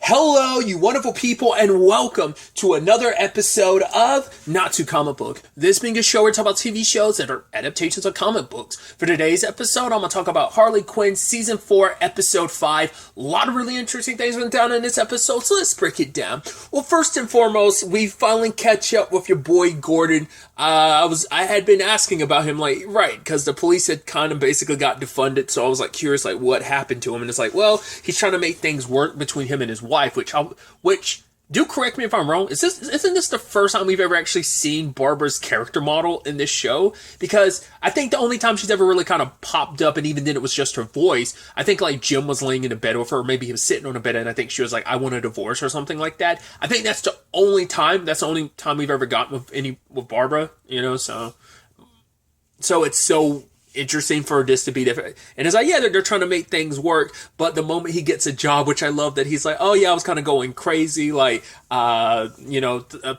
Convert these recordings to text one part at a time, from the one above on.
Hello, you wonderful people, and welcome to another episode of Not Too Comic Book. This being a show where we talk about TV shows that are adaptations of comic books. For today's episode, I'm going to talk about Harley Quinn Season 4, Episode 5. A lot of really interesting things went down in this episode, so let's break it down. Well, first and foremost, we finally catch up with your boy Gordon. I had been asking about him, because the police had kind of basically got defunded, so I was curious, what happened to him, and it's well, he's trying to make things work between him and his wife, which do correct me if I'm wrong. Isn't this the first time we've ever actually seen Barbara's character model in this show? Because I think the only time she's ever really kind of popped up, and even then it was just her voice. I think Jim was laying in a bed with her, or maybe he was sitting on a bed, and I think she was I want a divorce or something like that. I think that's the only time we've ever gotten with Barbara. So it's so interesting for this to be different. And it's they're trying to make things work, but the moment he gets a job, which I love that he's oh yeah, I was kind of going crazy, a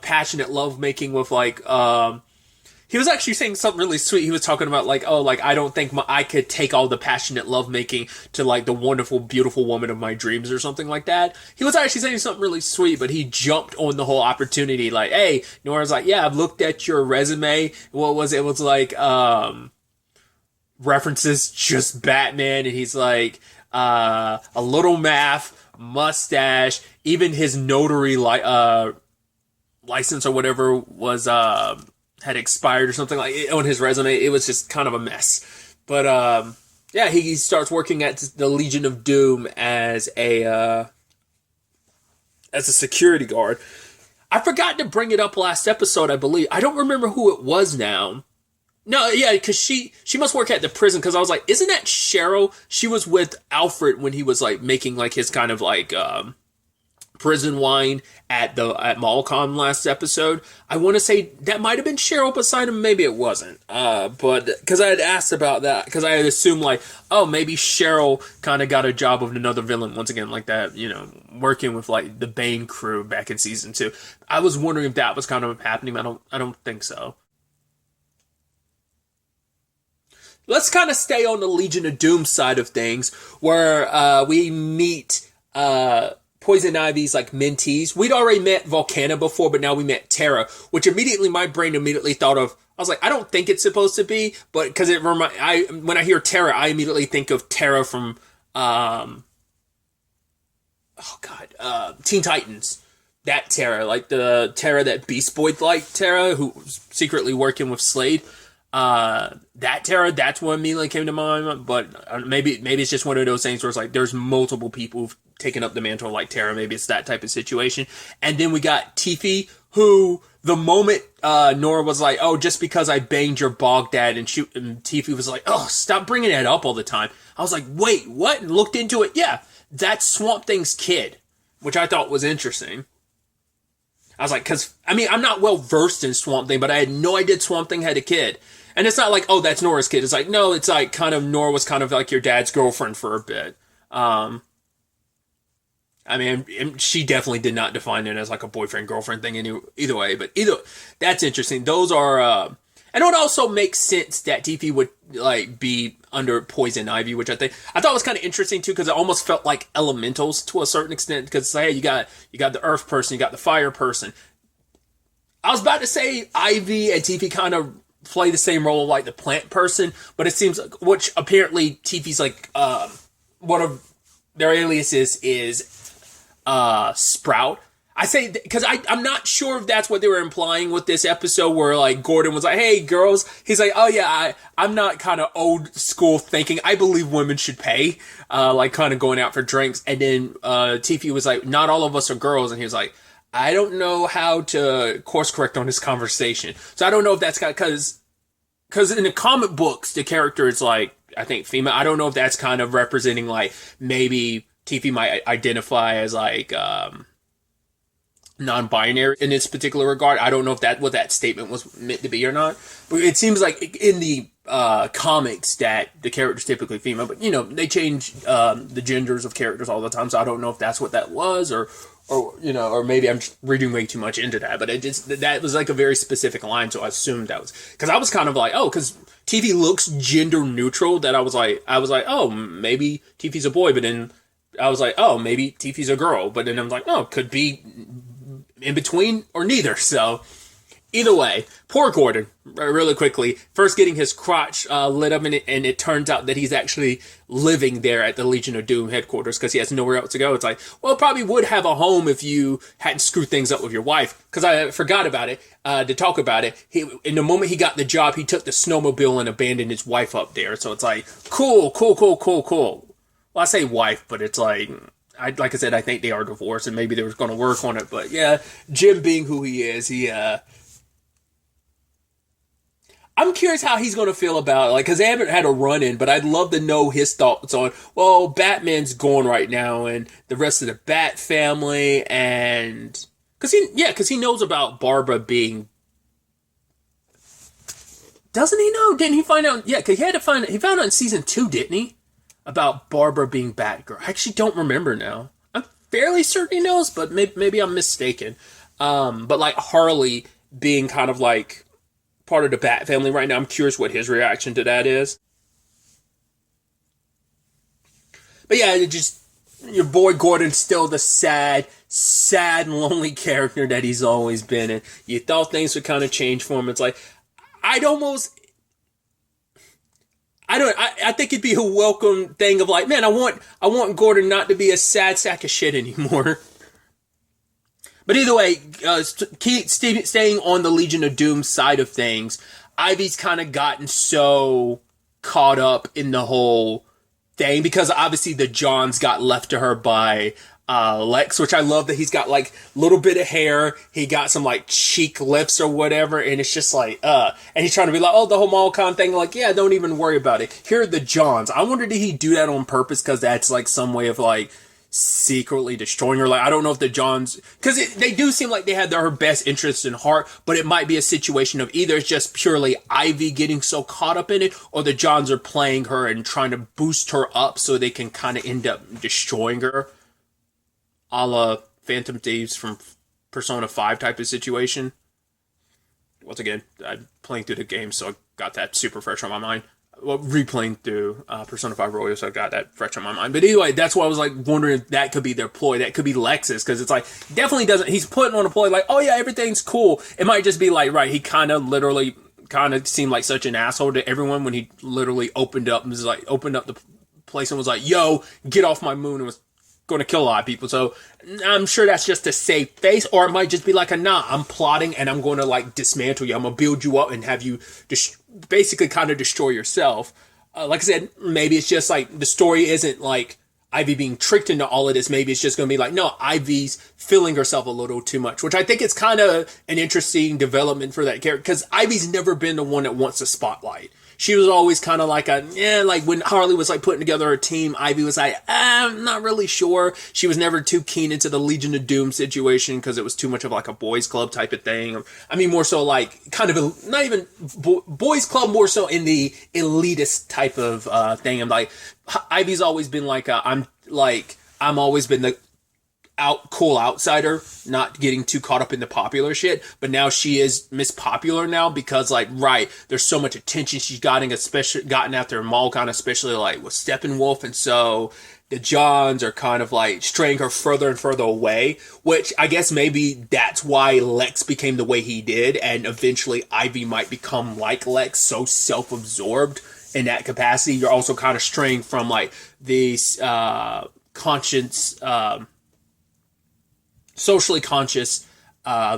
passionate love making with he was actually saying something really sweet. He was talking about I don't think I could take all the passionate love making to the wonderful, beautiful woman of my dreams or something like that. He was actually saying something really sweet, but he jumped on the whole opportunity. Hey, Nora's yeah, I've looked at your resume. What was it? It was references just Batman, and he's a little math, mustache, even his notary license or whatever was had expired or something on his resume. It was just kind of a mess. But he starts working at the Legion of Doom as a security guard. I forgot to bring it up last episode, I believe. I don't remember who it was now. No, yeah, because she must work at the prison, because I was isn't that Cheryl? She was with Alfred when he was making his kind of prison wine at Malcom last episode. I want to say that might have been Cheryl beside him, maybe it wasn't. But because I had asked about that, because I had assumed maybe Cheryl kind of got a job with another villain once again, working with the Bane crew back in season 2. I was wondering if that was kind of happening. I don't think so. Let's kind of stay on the Legion of Doom side of things, where we meet Poison Ivy's mentees. We'd already met Volcana before, but now we met Terra, which my brain immediately thought of. I was I don't think it's supposed to be, but because when I hear Terra, I immediately think of Terra from Teen Titans. That Terra, the Terra that Beast Boy Terra, who was secretly working with Slade. That Terra, that's what immediately came to mind, but maybe it's just one of those things where it's there's multiple people who've taken up the mantle like Terra. Maybe it's that type of situation. And then we got Tiffy, who the moment Nora was just because I banged your bog dad, and Tiffy was oh, stop bringing that up all the time. I was wait, what? And looked into it. Yeah, that's Swamp Thing's kid, which I thought was interesting. I was because I'm not well versed in Swamp Thing, but I had no idea Swamp Thing had a kid. And it's not oh, that's Nora's kid. It's no, it's kind of Nora was kind of your dad's girlfriend for a bit. She definitely did not define it as a boyfriend-girlfriend thing either way, but that's interesting. Those are, and it would also make sense that Tiffy would, be under Poison Ivy, which I thought was kind of interesting too, because it almost felt like elementals to a certain extent, because hey, you got the earth person, you got the fire person. I was about to say Ivy and Tiffy kind of play the same role of the plant person, but it seems which apparently Tiffy's one of their aliases is Sprout. I say because I'm not sure if that's what they were implying with this episode, where Gordon was hey girls, he's oh yeah, I'm not kind of old school thinking, I believe women should pay, kind of going out for drinks, and then Tiffy was not all of us are girls, and he was I don't know how to course correct on this conversation. So I don't know if that's because in the comic books, the character is I think female. I don't know if that's kind of representing maybe Tiffy might identify as non-binary in this particular regard. I don't know if what that statement was meant to be or not. But it seems in the comics that the character's typically female. But they change the genders of characters all the time. So I don't know if that's what that was or maybe I'm just reading way too much into that, but that was a very specific line, so I assumed that was, because I was kind of because TV looks gender neutral, that I was oh, maybe Tiffy's a boy, but then I was like, oh, maybe Tiffy's a girl, but then I'm like, no, could be in between or neither. So either way, poor Gordon, really quickly, first getting his crotch lit up, and it turns out that he's actually living there at the Legion of Doom headquarters because he has nowhere else to go. It's like, well, probably would have a home if you hadn't screwed things up with your wife, because I forgot about it, to talk about it. In the moment he got the job, he took the snowmobile and abandoned his wife up there. So it's like, cool. Well, I say wife, but it's like, like I said, I think they are divorced, and maybe they were going to work on it. But yeah, Jim being who he is, I'm curious how he's going to feel about it, like, because they haven't had a run-in, but I'd love to know his thoughts on, well, Batman's gone right now, and the rest of the Bat family, and because he knows about Barbara being. Doesn't he know? Didn't he find out? Yeah, because he found out in season 2, didn't he? About Barbara being Batgirl. I actually don't remember now. I'm fairly certain he knows, but maybe I'm mistaken. But like Harley being kind of like part of the Bat family right now, I'm curious what his reaction to that is. But yeah, your boy Gordon's still the sad and lonely character that he's always been. And you thought things would kind of change for him. It's like, I think it'd be a welcome thing of like, man, I want Gordon not to be a sad sack of shit anymore. But either way, staying on the Legion of Doom side of things, Ivy's kind of gotten so caught up in the whole thing because obviously the Johns got left to her by Lex, which I love that he's got like a little bit of hair, he got some like cheek lifts or whatever, and it's just like, and he's trying to be like, oh, the whole Malcon thing, like, yeah, don't even worry about it. Here are the Johns. I wonder, did he do that on purpose because that's like some way of like secretly destroying her? Like, I don't know if the Johns, because they do seem like they had her best interests in heart, but it might be a situation of either it's just purely Ivy getting so caught up in it, or the Johns are playing her and trying to boost her up so they can kind of end up destroying her, a la Phantom Thieves from Persona 5 type of situation. Once again, I'm playing through the game, so I got that super fresh on my mind. Well, replaying through Persona 5 Royal, so I got that fresh on my mind. But anyway, that's why I was like wondering if that could be their ploy. That could be Lexus, because it's like, definitely doesn't, he's putting on a ploy like, oh yeah, everything's cool. It might just be like, right, he kind of seemed like such an asshole to everyone when he literally opened up the place and was like, yo, get off my moon, and was going to kill a lot of people. So I'm sure that's just to save face, or it might just be like I'm plotting and I'm going to like dismantle you. I'm going to build you up and have you basically kind of destroy yourself. Like I said, maybe it's just like the story isn't like Ivy being tricked into all of this. Maybe it's just going to be like, no, Ivy's feeling herself a little too much, which I think it's kind of an interesting development for that character, because Ivy's never been the one that wants the spotlight. She was always kind of like like when Harley was like putting together her team, Ivy was like, I'm not really sure. She was never too keen into the Legion of Doom situation because it was too much of like a boys club type of thing. I mean, more so like kind of not even boys club, more so in the elitist type of thing. I'm like, Ivy's always been like, I'm always been the cool outsider, not getting too caught up in the popular shit, but now she is Miss Popular now because like, right, there's so much attention she's gotten after Malcon, especially like with Steppenwolf, and so the Johns are kind of like straying her further and further away, which I guess maybe that's why Lex became the way he did, and eventually Ivy might become like Lex, so self-absorbed in that capacity. You're also kind of straying from like these conscience socially conscious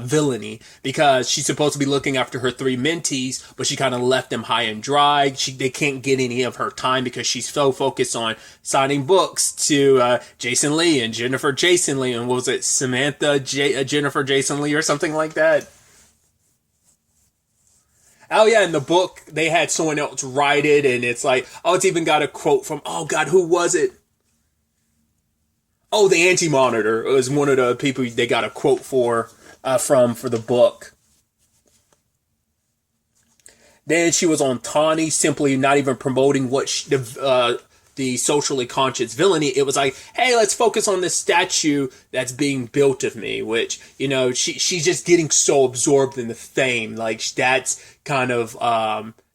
villainy, because she's supposed to be looking after her 3 mentees, but she kind of left them high and dry. They can't get any of her time because she's so focused on signing books to Jason Lee and Jennifer Jason Lee, and what was it, Samantha Jennifer Jason Lee or something like that. Oh yeah, in the book they had someone else write it, and it's like, oh, it's even got a quote from, oh god, who was it? Oh, the Anti-Monitor was one of the people they got a quote for the book. Then she was on Tawny, simply not even promoting what the socially conscious villainy. It was like, hey, let's focus on this statue that's being built of me, which, you know, she's just getting so absorbed in the fame. Like, that's kind of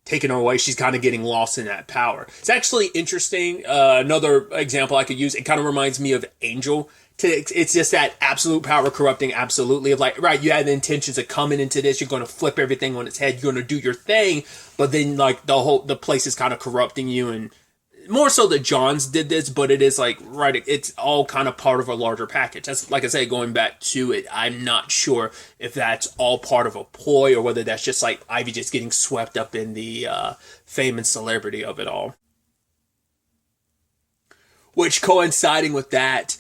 taking her away. She's kind of getting lost in that power. It's actually interesting. Another example I could use, it kind of reminds me of Angel. It's just that absolute power corrupting absolutely of like, right, you had the intentions of coming into this, you're going to flip everything on its head, you're going to do your thing, but then like the place is kind of corrupting you. And more so that Johns did this, but it is like, right, it's all kind of part of a larger package. That's, like I say, going back to it, I'm not sure if that's all part of a ploy or whether that's just like Ivy just getting swept up in the fame and celebrity of it all. Which, coinciding with that,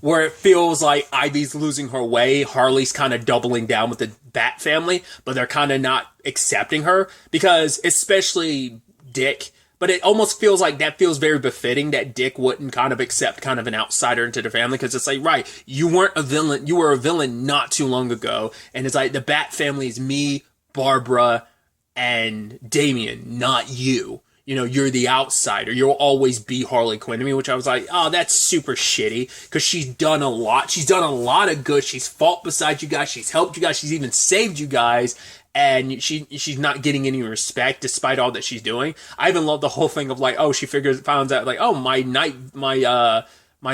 where it feels like Ivy's losing her way, Harley's kind of doubling down with the Bat family, but they're kind of not accepting her because, especially Dick, but it almost feels like that feels very befitting that Dick wouldn't kind of accept kind of an outsider into the family because it's like, right, you weren't a villain, you were a villain not too long ago, and it's like the Bat family is me, Barbara, and Damian, not you. You know, you're the outsider. You'll always be Harley Quinn to me, which I was like, oh, that's super shitty because she's done a lot. She's done a lot of good. She's fought beside you guys. She's helped you guys. She's even saved you guys. And she's not getting any respect despite all that she's doing. I even love the whole thing of like, oh, she finds out like, oh, my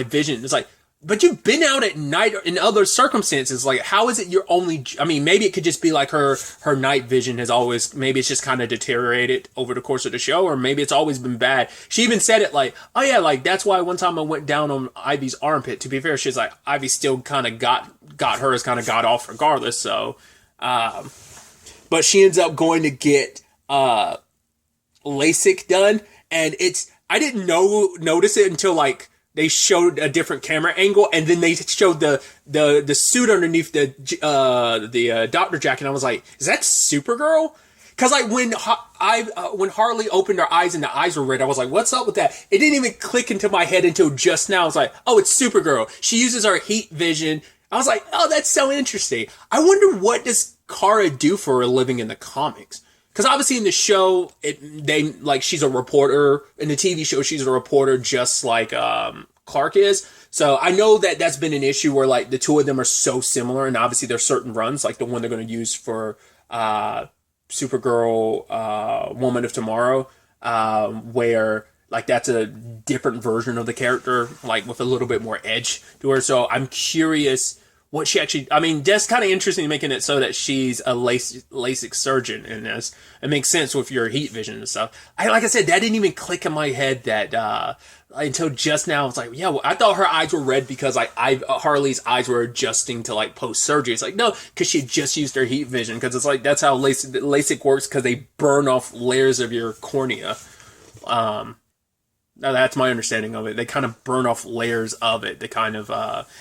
vision. It's like, but you've been out at night in other circumstances. Like, how is it you're only, I mean, maybe it could just be like her night vision has always, maybe it's just kind of deteriorated over the course of the show, or maybe it's always been bad. She even said it like, oh yeah, like that's why one time I went down on Ivy's armpit. To be fair, she's like, Ivy still kind of got hers kind of got off regardless. So, but she ends up going to get, LASIK done. And I didn't notice it until like, they showed a different camera angle, and then they showed the suit underneath the doctor jacket. And I was like, "Is that Supergirl?" Because like when Harley opened her eyes and the eyes were red, I was like, "What's up with that?" It didn't even click into my head until just now. I was like, "Oh, it's Supergirl." She uses her heat vision. I was like, "Oh, that's so interesting." I wonder what does Kara do for a living in the comics. Because obviously in the show, she's a reporter. In the TV show, she's a reporter just like Clark is. So I know that that's been an issue where like the two of them are so similar. And obviously there's certain runs, like the one they're going to use for Supergirl, Woman of Tomorrow, where like that's a different version of the character, like with a little bit more edge to her. So I'm curious what she actually, I mean, that's kind of interesting making it so that she's a LASIK surgeon in this. It makes sense with your heat vision and stuff. Like I said, that didn't even click in my head that, until just now. It's like, yeah, well, I thought her eyes were red because like Harley's eyes were adjusting to like post surgery. It's like, no, because she just used her heat vision. Because it's like, that's how LASIK works, because they burn off layers of your cornea. Now that's my understanding of it. They kind of burn off layers of it. They kind of,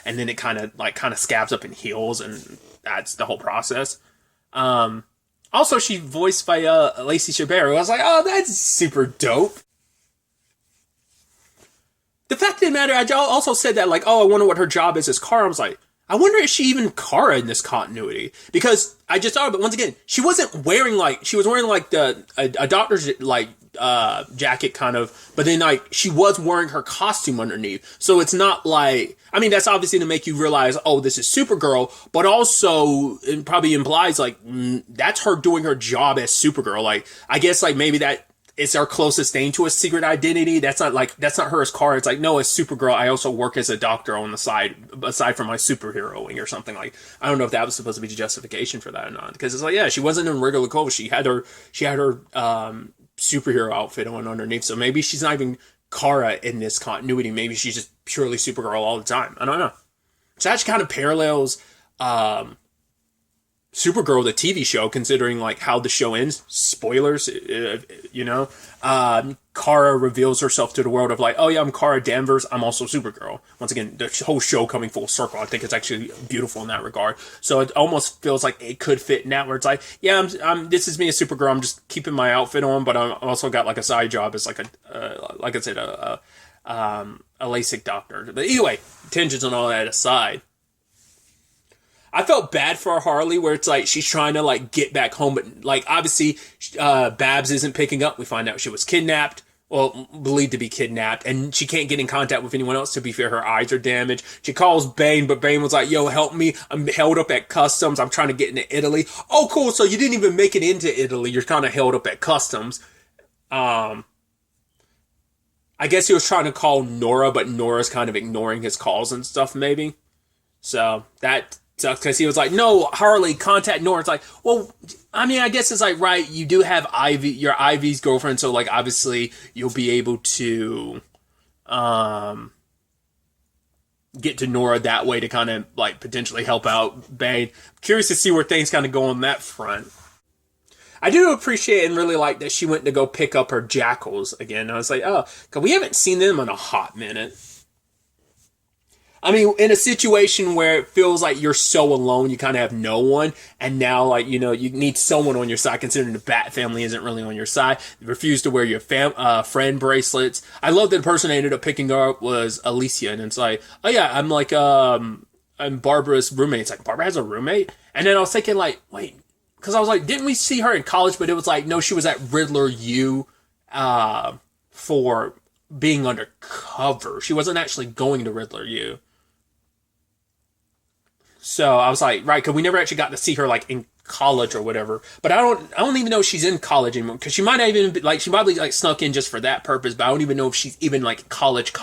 and then it kind of scabs up and heals, and that's the whole process. Also, she voiced by Lacey Chabert. I was like, oh, that's super dope. The fact of the matter, I also said that, like, oh, I wonder what her job is as Kara. I was like, I wonder if she even Kara in this continuity, because I just thought, but once again, she wasn't wearing like, she was wearing like a doctor's like jacket kind of, but then like she was wearing her costume underneath. So it's not like, I mean, that's obviously to make you realize, oh, this is Supergirl, but also it probably implies like that's her doing her job as Supergirl. Like, I guess like maybe that it's our closest thing to a secret identity. That's not her as Kara. It's like, no, as Supergirl, I also work as a doctor on the side, aside from my superheroing or something. Like, I don't know if that was supposed to be the justification for that or not. Because it's like, yeah, she wasn't in regular clothes. She had her superhero outfit on underneath. So maybe she's not even Kara in this continuity. Maybe she's just purely Supergirl all the time. I don't know. So that kind of parallels Supergirl, the TV show, considering like how the show ends. Spoilers, you know. Kara reveals herself to the world of like, oh yeah, I'm Kara Danvers. I'm also Supergirl. Once again, the whole show coming full circle. I think it's actually beautiful in that regard. So it almost feels like it could fit in that, where it's like, yeah, this is me as Supergirl. I'm just keeping my outfit on, but I'm also got like a side job as like like I said, a LASIK doctor. But anyway, tangents and all that aside, I felt bad for Harley, where it's like she's trying to like get back home, but like obviously Babs isn't picking up. We find out she was kidnapped. well, believed to be kidnapped, and she can't get in contact with anyone else. To be fair, her eyes are damaged. She calls Bane, but Bane was like, yo, help me. I'm held up at customs. I'm trying to get into Italy. Oh, cool. So you didn't even make it into Italy. You're kind of held up at customs. I guess he was trying to call Nora, but Nora's kind of ignoring his calls and stuff, maybe. So that sucks, because he was like, no, Harley, contact Nora. It's like, well, I mean, I guess it's like, right, you do have Ivy, your Ivy's girlfriend, so like obviously you'll be able to get to Nora that way to kind of like potentially help out Bane. Curious to see where things kind of go on that front. I do appreciate and really like that she went to go pick up her jackals again. I was like, oh, because we haven't seen them in a hot minute. I mean, in a situation where it feels like you're so alone, you kind of have no one, and now, like, you know, you need someone on your side, considering the Bat family isn't really on your side. You refuse to wear your friend bracelets. I love that the person I ended up picking up was Alicia, and it's like, oh yeah, I'm like, I'm Barbara's roommate. It's like, Barbara has a roommate? And then I was thinking, like, wait, because I was like, didn't we see her in college? But it was like, no, she was at Riddler U for being undercover. She wasn't actually going to Riddler U. So I was like, right, because we never actually got to see her like in college or whatever. But I don't even know if she's in college anymore, because she might not even be, like, she probably like snuck in just for that purpose. But I don't even know if she's even like college,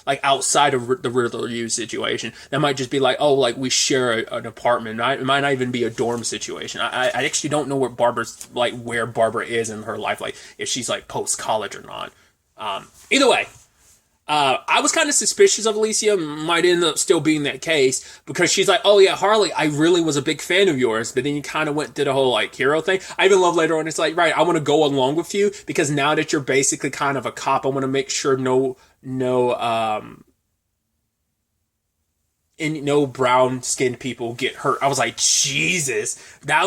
like outside of the Riddler U situation. That might just be like, oh, like we share an apartment. It might not even be a dorm situation. I actually don't know where Barbara is in her life, like if she's like post college or not. Either way. I was kind of suspicious of Alicia, might end up still being that case, because she's like, oh yeah, Harley, I really was a big fan of yours, but then you kind of went to the whole like hero thing. I even love later on, it's like, right, I want to go along with you, because now that you're basically kind of a cop, I want to make sure no brown skinned people get hurt. I was like, Jesus, that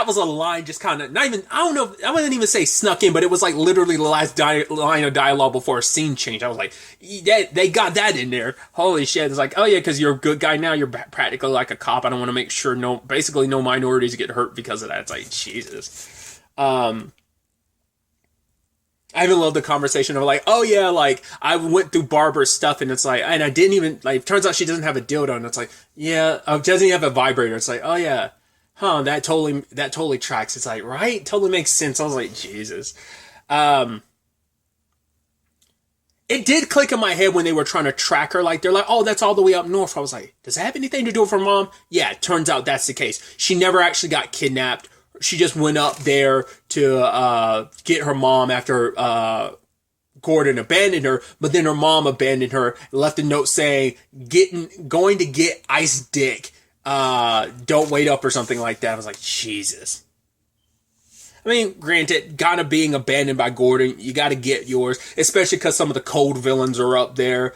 was a line just kind of, not even, I don't know, I wouldn't even say snuck in, but it was like literally the last line of dialogue before a scene change. I was like, yeah, they got that in there. Holy shit. It's like, oh yeah, because you're a good guy now. You're practically like a cop. I don't want to make sure basically no minorities get hurt because of that. It's like, Jesus. I even love the conversation of like, oh yeah, like I went through Barbara's stuff, and it's like, and I didn't even, like, turns out she doesn't have a dildo, and it's like, yeah, doesn't even have a vibrator. It's like, oh yeah. Huh, that totally tracks. It's like, right? Totally makes sense. I was like, Jesus. It did click in my head when they were trying to track her. Like, they're like, oh, that's all the way up north. I was like, does that have anything to do with her mom? Yeah, it turns out that's the case. She never actually got kidnapped. She just went up there to get her mom after Gordon abandoned her, but then her mom abandoned her, left a note saying, going to get ice dick. Don't wait up or something like that. I was like, Jesus. I mean, granted, kind of being abandoned by Gordon, you got to get yours, especially because some of the cold villains are up there.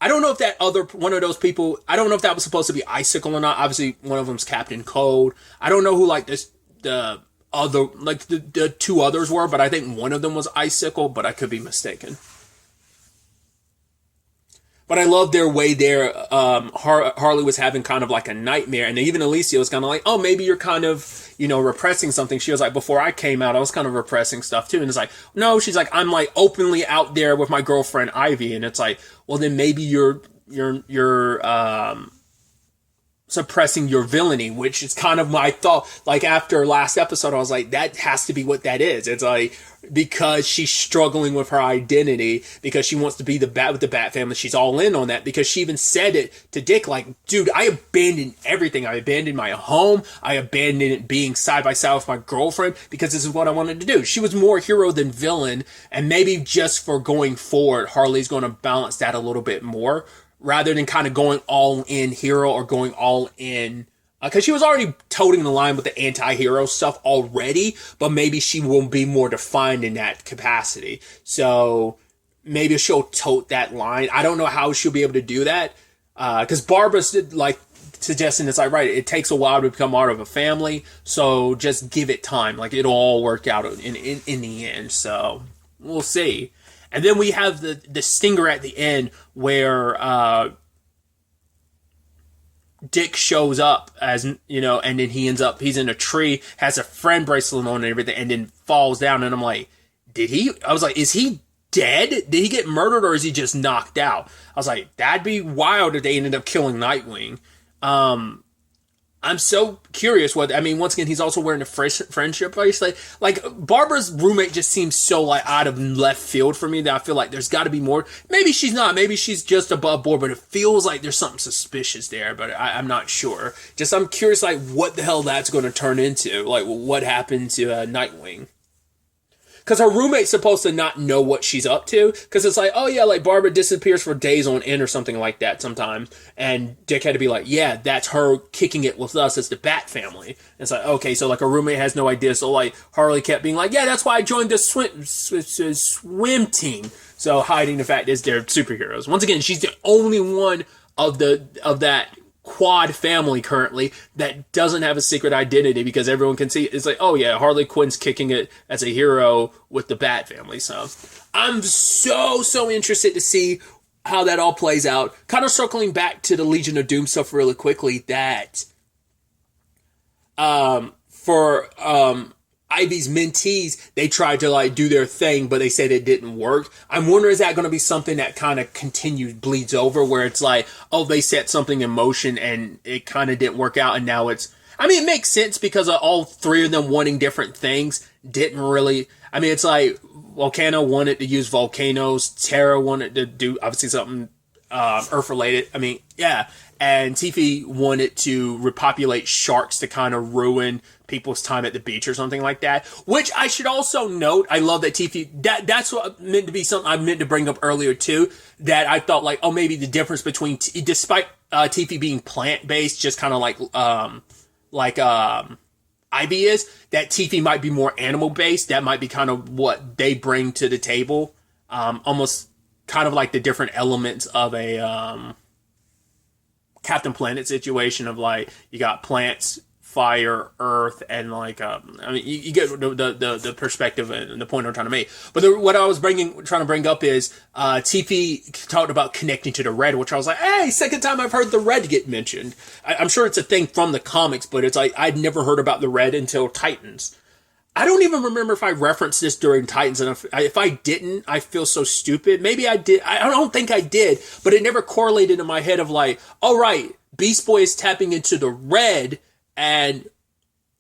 I don't know if that one of those people, I don't know if that was supposed to be Icicle or not. Obviously, one of them's Captain Cold. I don't know who like the two others were, but I think one of them was Icicle, but I could be mistaken. But I love their way there. Harley was having kind of like a nightmare, and even Alicia was kind of like, oh, maybe you're kind of, repressing something. She was like, before I came out, I was kind of repressing stuff too. And it's like, no, she's like, I'm like openly out there with my girlfriend Ivy. And it's like, well, then maybe you're suppressing your villainy, which is kind of my thought. Like after last episode, I was like, that has to be what that is. It's like, because she's struggling with her identity, because she wants to be with the Bat family. She's all in on that, because she even said it to Dick, like, dude, I abandoned everything. I abandoned my home. I abandoned it being side by side with my girlfriend, because this is what I wanted to do. She was more hero than villain, and maybe just for going forward, Harley's going to balance that a little bit more, rather than kind of going all in hero or going all in, because she was already toting the line with the anti-hero stuff already, but maybe she will be more defined in that capacity. So maybe she'll tote that line. I don't know how she'll be able to do that, because Barbara's like suggesting it's like, right, it takes a while to become part of a family, so just give it time. Like, it'll all work out in the end. So we'll see. And then we have the stinger at the end where Dick shows up as, and then he's in a tree, has a friend bracelet on and everything, and then falls down. And I'm like, I was like, is he dead? Did he get murdered or is he just knocked out? I was like, that'd be wild if they ended up killing Nightwing. I'm so curious what, I mean, once again, he's also wearing a friendship bracelet. Like, Barbara's roommate just seems so, like, out of left field for me that I feel like there's got to be more. Maybe she's not. Maybe she's just above board, but it feels like there's something suspicious there, but I'm not sure. Just, I'm curious, like, what the hell that's going to turn into. Like, what happened to Nightwing? Because her roommate's supposed to not know what she's up to. Because it's like, oh yeah, like Barbara disappears for days on end or something like that sometimes. And Dick had to be like, yeah, that's her kicking it with us as the Bat family. And it's like, okay, so like her roommate has no idea. So like Harley kept being like, yeah, that's why I joined the swim team. So hiding the fact is they're superheroes. Once again, she's the only one of that quad family currently that doesn't have a secret identity because everyone can see it. It's like, oh yeah, Harley Quinn's kicking it as a hero with the Bat family. So I'm so interested to see how that all plays out. Kind of circling back to the Legion of Doom stuff really quickly, that for Ivy's mentees, they tried to like do their thing, but they said it didn't work. I'm wondering, is that going to be something that kind of bleeds over, where it's like, oh, they set something in motion and it kind of didn't work out, and now it's, I mean, it makes sense because of all three of them wanting different things didn't really, I mean, it's like Volcano wanted to use volcanoes, Terra wanted to do obviously something Earth related. I mean, yeah. And Tiffy wanted to repopulate sharks to kind of ruin people's time at the beach or something like that. Which I should also note, I love that Tiffy, that's what meant to be something I meant to bring up earlier too, that I thought like, oh, maybe the difference between, despite Tiffy being plant-based, just kind of like Ivy is, that Tiffy might be more animal-based. That might be kind of what they bring to the table. Almost kind of like the different elements of a Captain Planet situation of like, you got plants, fire, earth, and like, I mean, you get the perspective and the point I'm trying to make. But what I was trying to bring up is, TP talked about connecting to the red, which I was like, hey, second time I've heard the red get mentioned. I'm sure it's a thing from the comics, but it's like, I'd never heard about the red until Titans. I don't even remember if I referenced this during Titans, and if I didn't, I feel so stupid. Maybe I did. I don't think I did, but it never correlated in my head of like, all right, Beast Boy is tapping into the red, and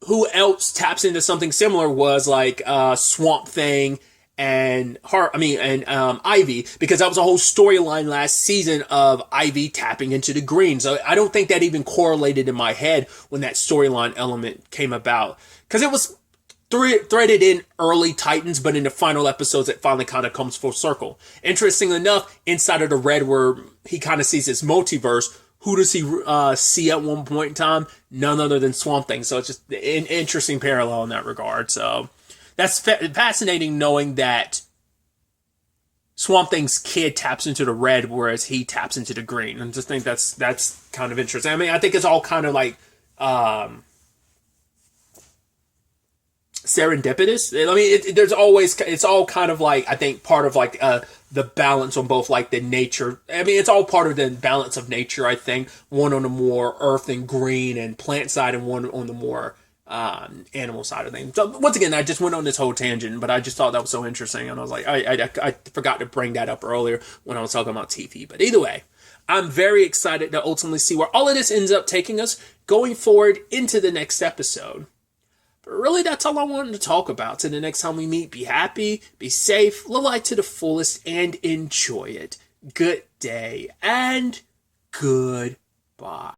who else taps into something similar was like Swamp Thing and Ivy, because that was a whole storyline last season of Ivy tapping into the green. So I don't think that even correlated in my head when that storyline element came about, because it was threaded in early Titans, but in the final episodes, it finally kind of comes full circle. Interestingly enough, inside of the red, where he kind of sees his multiverse, who does he see at one point in time? None other than Swamp Thing. So it's just an interesting parallel in that regard. So that's fascinating, knowing that Swamp Thing's kid taps into the red, whereas he taps into the green. And just think that's kind of interesting. I mean, I think it's all kind of like serendipitous. I mean, it's all kind of like, I think, part of like the balance on both like the nature. I mean, it's all part of the balance of nature, I think. One on the more earth and green and plant side, and one on the more animal side of things. So once again, I just went on this whole tangent, but I just thought that was so interesting, and I was like, I forgot to bring that up earlier when I was talking about TV. But either way, I'm very excited to ultimately see where all of this ends up taking us going forward into the next episode. But really, that's all I wanted to talk about. So the next time we meet, be happy, be safe, live life to the fullest, and enjoy it. Good day, and goodbye.